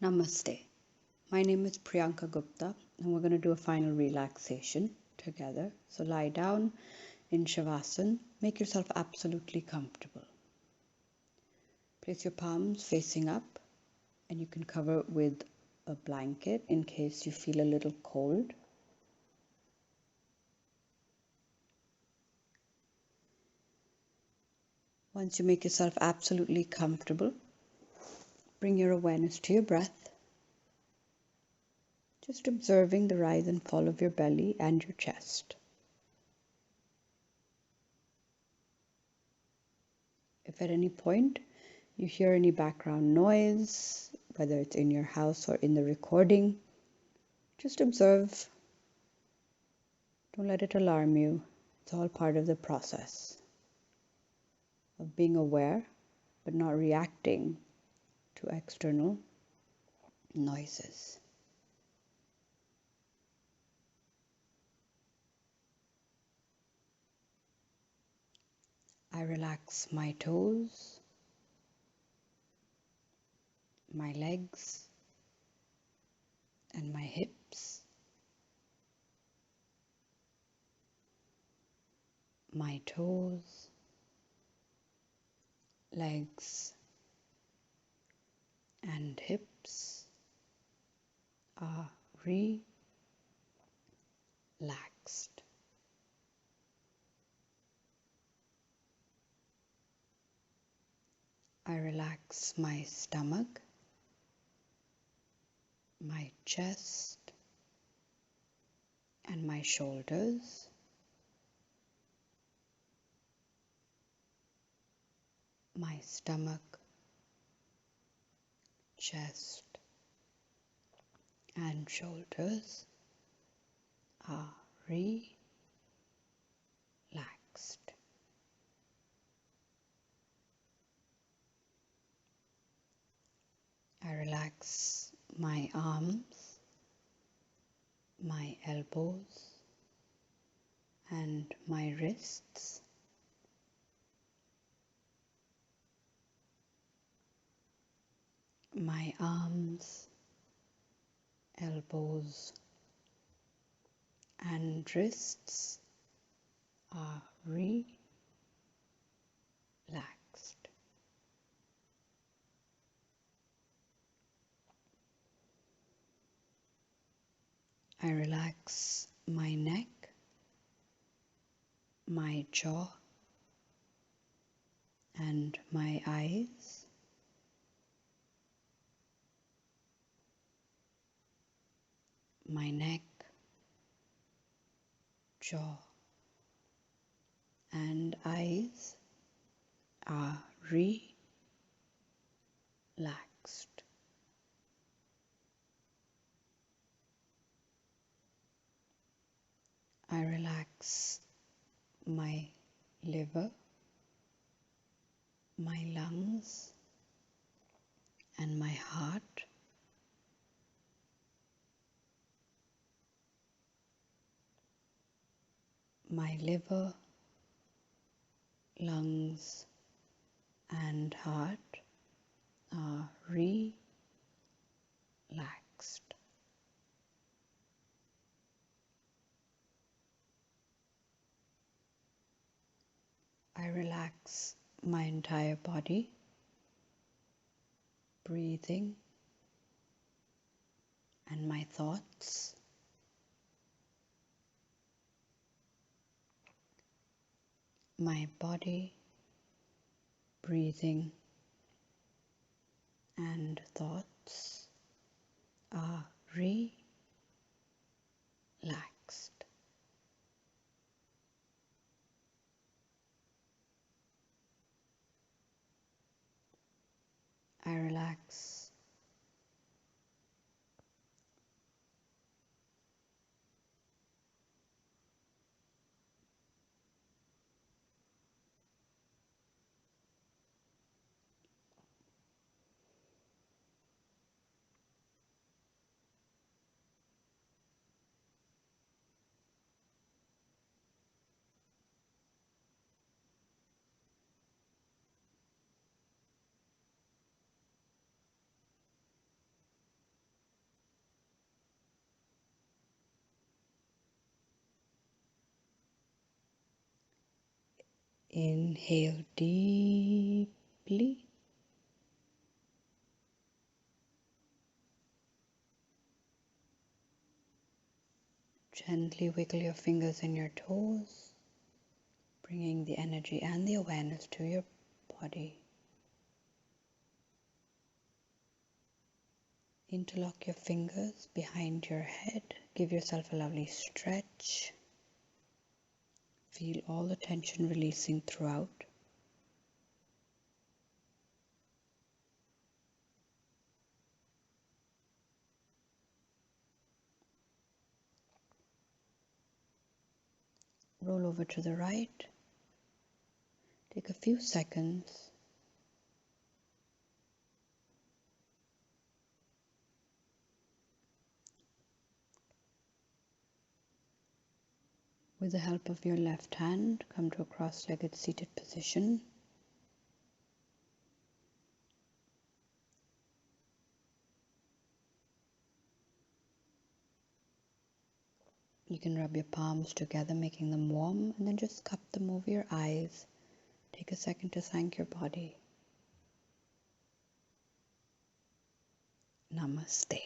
Namaste. My name is Priyanka Gupta, and we're going to do a final relaxation together. So lie down in savasan. Make yourself absolutely comfortable. Place your palms facing up, and you can cover it with a blanket in case you feel a little cold. Once you make yourself absolutely comfortable, bring your awareness to your breath, just observing the rise and fall of your belly and your chest. If at any point you hear any background noise, whether it's in your house or in the recording, just observe. Don't let it alarm you. It's all part of the process of being aware but not reacting to external noises. I relax my toes, my legs, and my hips, my toes, legs, and hips are relaxed. I relax my stomach, my chest, and my shoulders. My stomach, chest, and shoulders are relaxed. I relax my arms, my elbows, and my wrists. My arms, elbows, and wrists are relaxed. I relax my neck, my jaw, and my eyes. My neck, jaw, and eyes are relaxed. I relax my liver, my lungs, and my heart. My liver, lungs, and heart are relaxed. I relax my entire body, breathing, and my thoughts. My body, breathing, and thoughts are relaxed. I relax Inhale deeply. Gently wiggle your fingers and your toes, bringing the energy and the awareness to your body. Interlock your fingers behind your head. Give yourself a lovely stretch. Feel all the tension releasing throughout. Roll over to the right. Take a few seconds. With the help of your left hand, come to a cross-legged seated position. You can rub your palms together, making them warm, and then just cup them over your eyes. Take a second to thank your body. Namaste.